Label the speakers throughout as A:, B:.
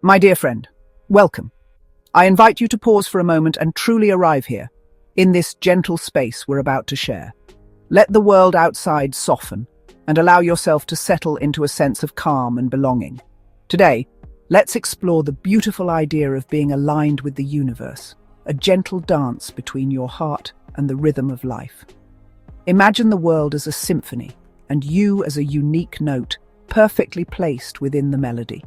A: My dear friend, welcome. I invite you to pause for a moment and truly arrive here, in this gentle space we're about to share. Let the world outside soften, and allow yourself to settle into a sense of calm and belonging. Today, let's explore the beautiful idea of being aligned with the universe, a gentle dance between your heart and the rhythm of life. Imagine the world as a symphony, and you as a unique note, perfectly placed within the melody.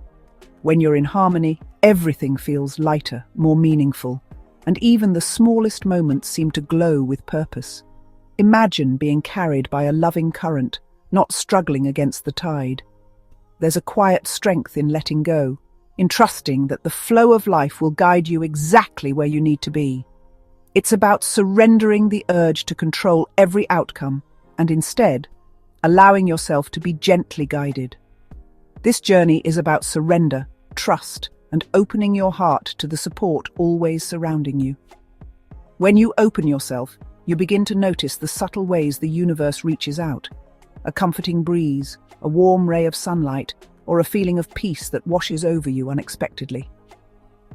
A: When you're in harmony, everything feels lighter, more meaningful, and even the smallest moments seem to glow with purpose. Imagine being carried by a loving current, not struggling against the tide. There's a quiet strength in letting go, in trusting that the flow of life will guide you exactly where you need to be. It's about surrendering the urge to control every outcome, and instead, allowing yourself to be gently guided. This journey is about surrender, trust, and opening your heart to the support always surrounding you. When you open yourself, you begin to notice the subtle ways the universe reaches out. A comforting breeze, a warm ray of sunlight, or a feeling of peace that washes over you unexpectedly.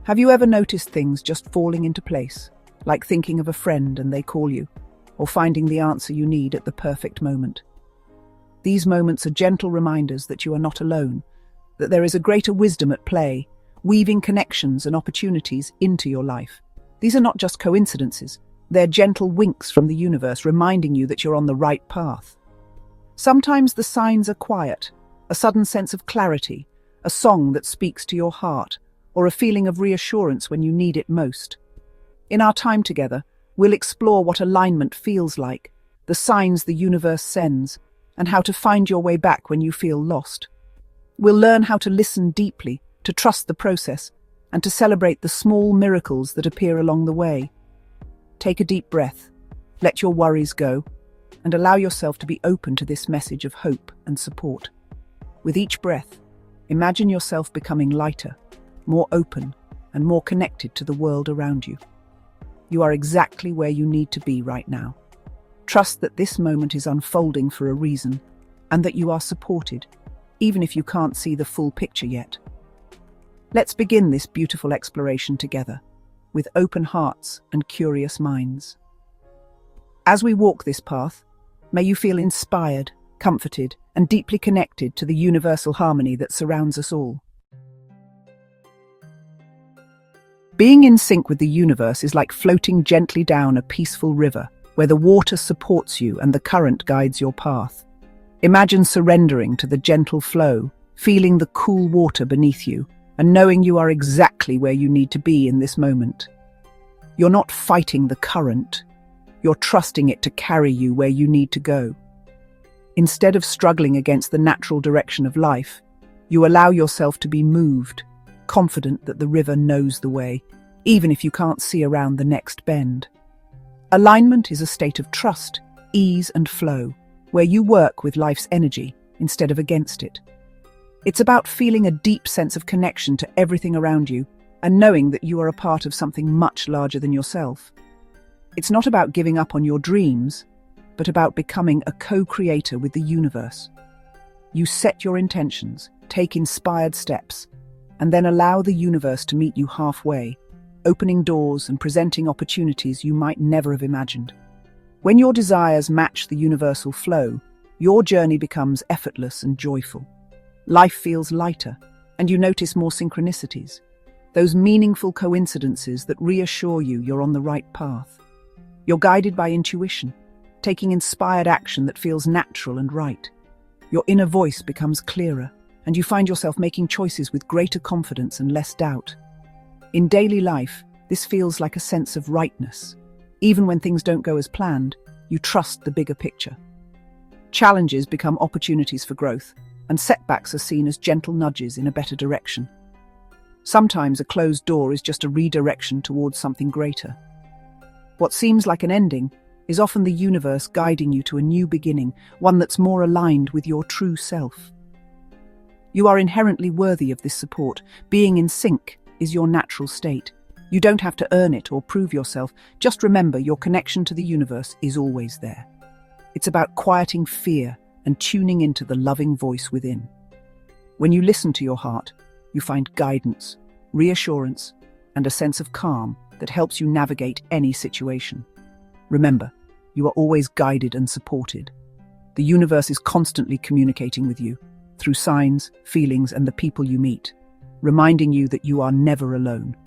A: Have you ever noticed things just falling into place, like thinking of a friend and they call you, or finding the answer you need at the perfect moment? These moments are gentle reminders that you are not alone, that there is a greater wisdom at play, weaving connections and opportunities into your life. These are not just coincidences, they're gentle winks from the universe reminding you that you're on the right path. Sometimes the signs are quiet, a sudden sense of clarity, a song that speaks to your heart, or a feeling of reassurance when you need it most. In our time together, we'll explore what alignment feels like, the signs the universe sends, and how to find your way back when you feel lost. We'll learn how to listen deeply, to trust the process, and to celebrate the small miracles that appear along the way. Take a deep breath, let your worries go, and allow yourself to be open to this message of hope and support. With each breath, imagine yourself becoming lighter, more open, and more connected to the world around you. You are exactly where you need to be right now. Trust that this moment is unfolding for a reason, and that you are supported, even if you can't see the full picture yet. Let's begin this beautiful exploration together, with open hearts and curious minds. As we walk this path, may you feel inspired, comforted, and deeply connected to the universal harmony that surrounds us all. Being in sync with the universe is like floating gently down a peaceful river, where the water supports you and the current guides your path. Imagine surrendering to the gentle flow, feeling the cool water beneath you, and knowing you are exactly where you need to be in this moment. You're not fighting the current, you're trusting it to carry you where you need to go. Instead of struggling against the natural direction of life, you allow yourself to be moved, confident that the river knows the way, even if you can't see around the next bend. Alignment is a state of trust, ease, and flow, where you work with life's energy instead of against it. It's about feeling a deep sense of connection to everything around you and knowing that you are a part of something much larger than yourself. It's not about giving up on your dreams, but about becoming a co-creator with the universe. You set your intentions, take inspired steps, and then allow the universe to meet you halfway, opening doors and presenting opportunities you might never have imagined. When your desires match the universal flow, your journey becomes effortless and joyful. Life feels lighter, and you notice more synchronicities, those meaningful coincidences that reassure you you're on the right path. You're guided by intuition, taking inspired action that feels natural and right. Your inner voice becomes clearer, and you find yourself making choices with greater confidence and less doubt. In daily life, this feels like a sense of rightness. Even when things don't go as planned, you trust the bigger picture. Challenges become opportunities for growth, and setbacks are seen as gentle nudges in a better direction. Sometimes a closed door is just a redirection towards something greater. What seems like an ending is often the universe guiding you to a new beginning, one that's more aligned with your true self. You are inherently worthy of this support. Being in sync is your natural state. You don't have to earn it or prove yourself. Just remember, your connection to the universe is always there. It's about quieting fear and tuning into the loving voice within. When you listen to your heart, you find guidance, reassurance, and a sense of calm that helps you navigate any situation. Remember, you are always guided and supported. The universe is constantly communicating with you through signs, feelings, and the people you meet, reminding you that you are never alone.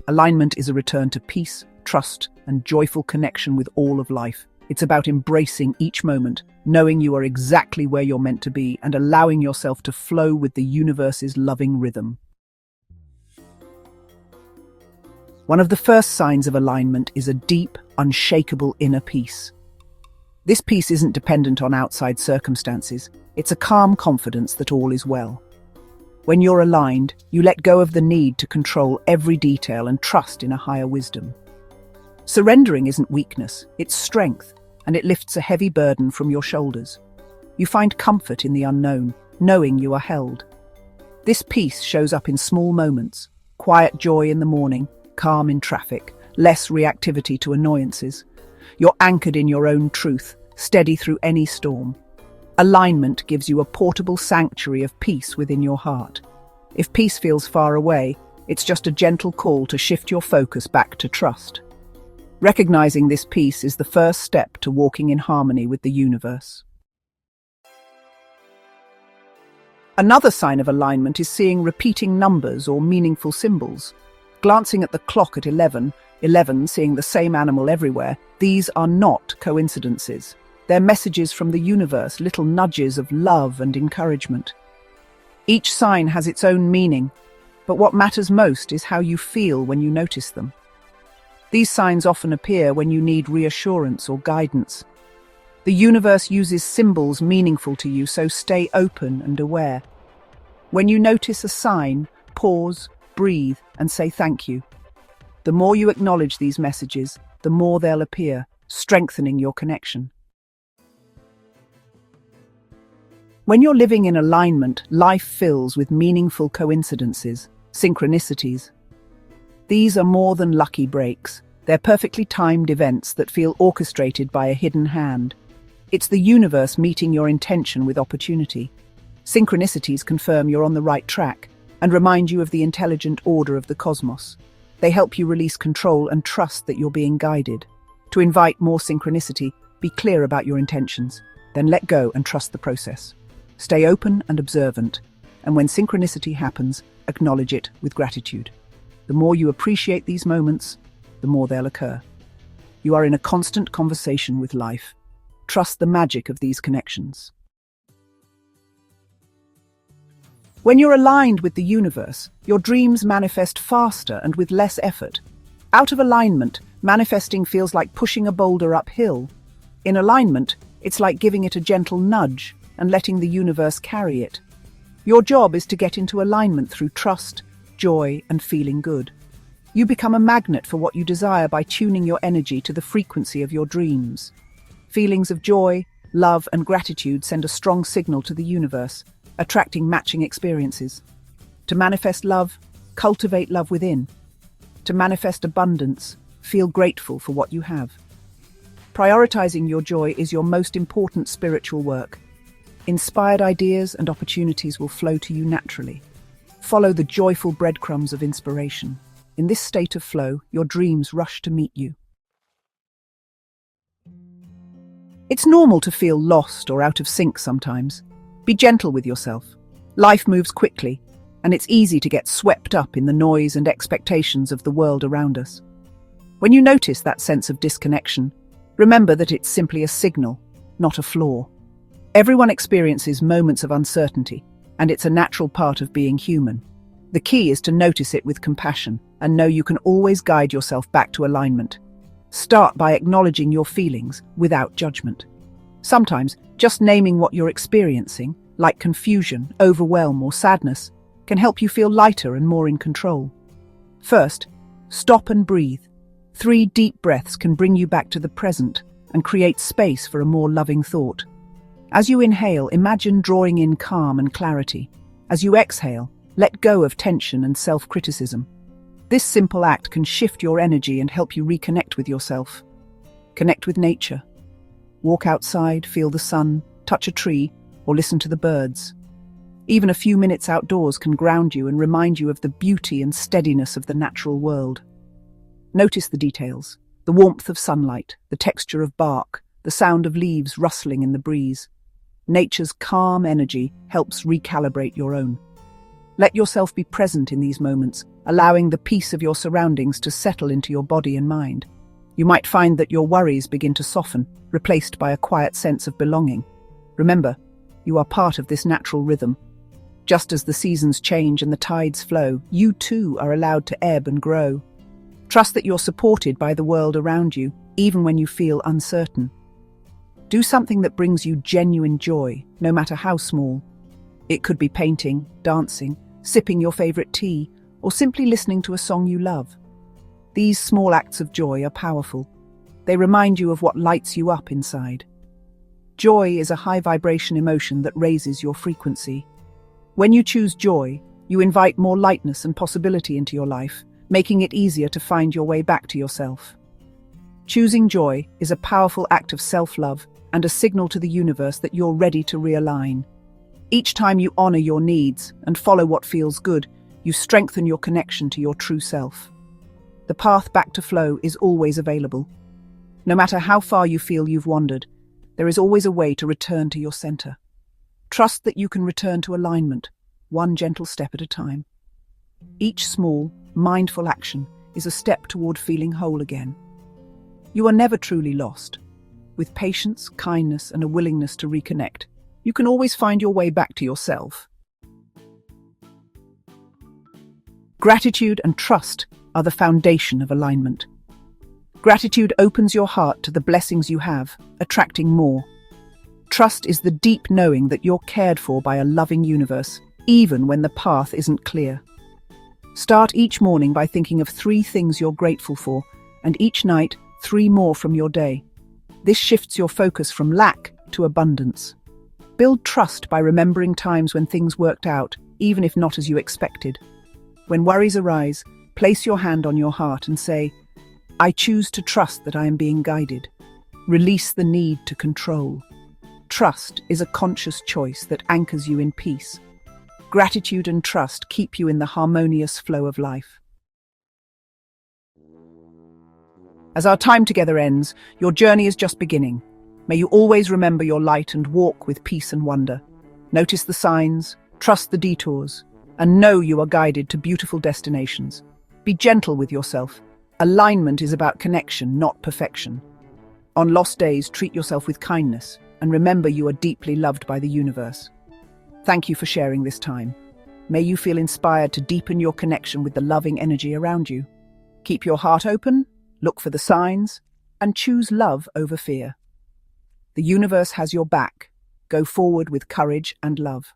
A: Alignment is a return to peace, trust, and joyful connection with all of life. It's about embracing each moment, knowing you are exactly where you're meant to be, and allowing yourself to flow with the universe's loving rhythm. One of the first signs of alignment is a deep, unshakable inner peace. This peace isn't dependent on outside circumstances. It's a calm confidence that all is well. When you're aligned, you let go of the need to control every detail and trust in a higher wisdom. Surrendering isn't weakness, it's strength, and it lifts a heavy burden from your shoulders. You find comfort in the unknown, knowing you are held. This peace shows up in small moments: quiet joy in the morning, calm in traffic, less reactivity to annoyances. You're anchored in your own truth, steady through any storm. Alignment gives you a portable sanctuary of peace within your heart. If peace feels far away, it's just a gentle call to shift your focus back to trust. Recognizing this peace is the first step to walking in harmony with the universe. Another sign of alignment is seeing repeating numbers or meaningful symbols. Glancing at the clock at 11, seeing the same animal everywhere, these are not coincidences. They're messages from the universe, little nudges of love and encouragement. Each sign has its own meaning, but what matters most is how you feel when you notice them. These signs often appear when you need reassurance or guidance. The universe uses symbols meaningful to you, so stay open and aware. When you notice a sign, pause, breathe, and say thank you. The more you acknowledge these messages, the more they'll appear, strengthening your connection. When you're living in alignment, life fills with meaningful coincidences, synchronicities. These are more than lucky breaks. They're perfectly timed events that feel orchestrated by a hidden hand. It's the universe meeting your intention with opportunity. Synchronicities confirm you're on the right track and remind you of the intelligent order of the cosmos. They help you release control and trust that you're being guided. To invite more synchronicity, be clear about your intentions, then let go and trust the process. Stay open and observant, and when synchronicity happens, acknowledge it with gratitude. The more you appreciate these moments, the more they'll occur. You are in a constant conversation with life. Trust the magic of these connections. When you're aligned with the universe, your dreams manifest faster and with less effort. Out of alignment, manifesting feels like pushing a boulder uphill. In alignment, it's like giving it a gentle nudge and letting the universe carry it. Your job is to get into alignment through trust, joy, and feeling good. You become a magnet for what you desire by tuning your energy to the frequency of your dreams. Feelings of joy, love, and gratitude send a strong signal to the universe, attracting matching experiences. To manifest love, cultivate love within. To manifest abundance, feel grateful for what you have. Prioritizing your joy is your most important spiritual work. Inspired ideas and opportunities will flow to you naturally. Follow the joyful breadcrumbs of inspiration. In this state of flow, your dreams rush to meet you. It's normal to feel lost or out of sync sometimes. Be gentle with yourself. Life moves quickly, and it's easy to get swept up in the noise and expectations of the world around us. When you notice that sense of disconnection, remember that it's simply a signal, not a flaw. Everyone experiences moments of uncertainty, and it's a natural part of being human. The key is to notice it with compassion and know you can always guide yourself back to alignment. Start by acknowledging your feelings without judgment. Sometimes, just naming what you're experiencing, like confusion, overwhelm, or sadness, can help you feel lighter and more in control. First, stop and breathe. 3 deep breaths can bring you back to the present and create space for a more loving thought. As you inhale, imagine drawing in calm and clarity. As you exhale, let go of tension and self-criticism. This simple act can shift your energy and help you reconnect with yourself. Connect with nature. Walk outside, feel the sun, touch a tree, or listen to the birds. Even a few minutes outdoors can ground you and remind you of the beauty and steadiness of the natural world. Notice the details: the warmth of sunlight, the texture of bark, the sound of leaves rustling in the breeze. Nature's calm energy helps recalibrate your own. Let yourself be present in these moments, allowing the peace of your surroundings to settle into your body and mind. You might find that your worries begin to soften, replaced by a quiet sense of belonging. Remember, you are part of this natural rhythm. Just as the seasons change and the tides flow, you too are allowed to ebb and grow. Trust that you're supported by the world around you, even when you feel uncertain. Do something that brings you genuine joy, no matter how small. It could be painting, dancing, sipping your favorite tea, or simply listening to a song you love. These small acts of joy are powerful. They remind you of what lights you up inside. Joy is a high-vibration emotion that raises your frequency. When you choose joy, you invite more lightness and possibility into your life, making it easier to find your way back to yourself. Choosing joy is a powerful act of self-love and a signal to the universe that you're ready to realign. Each time you honor your needs and follow what feels good, you strengthen your connection to your true self. The path back to flow is always available. No matter how far you feel you've wandered, there is always a way to return to your center. Trust that you can return to alignment, one gentle step at a time. Each small, mindful action is a step toward feeling whole again. You are never truly lost. With patience, kindness, and a willingness to reconnect, you can always find your way back to yourself. Gratitude and trust are the foundation of alignment. Gratitude opens your heart to the blessings you have, attracting more. Trust is the deep knowing that you're cared for by a loving universe, even when the path isn't clear. Start each morning by thinking of 3 things you're grateful for, and each night, 3 more from your day. This shifts your focus from lack to abundance. Build trust by remembering times when things worked out, even if not as you expected. When worries arise, place your hand on your heart and say, "I choose to trust that I am being guided." Release the need to control. Trust is a conscious choice that anchors you in peace. Gratitude and trust keep you in the harmonious flow of life. As our time together ends, your journey is just beginning. May you always remember your light and walk with peace and wonder. Notice the signs, trust the detours, and know you are guided to beautiful destinations. Be gentle with yourself. Alignment is about connection, not perfection. On lost days, treat yourself with kindness, and remember you are deeply loved by the universe. Thank you for sharing this time. May you feel inspired to deepen your connection with the loving energy around you. Keep your heart open, look for the signs, and choose love over fear. The universe has your back. Go forward with courage and love.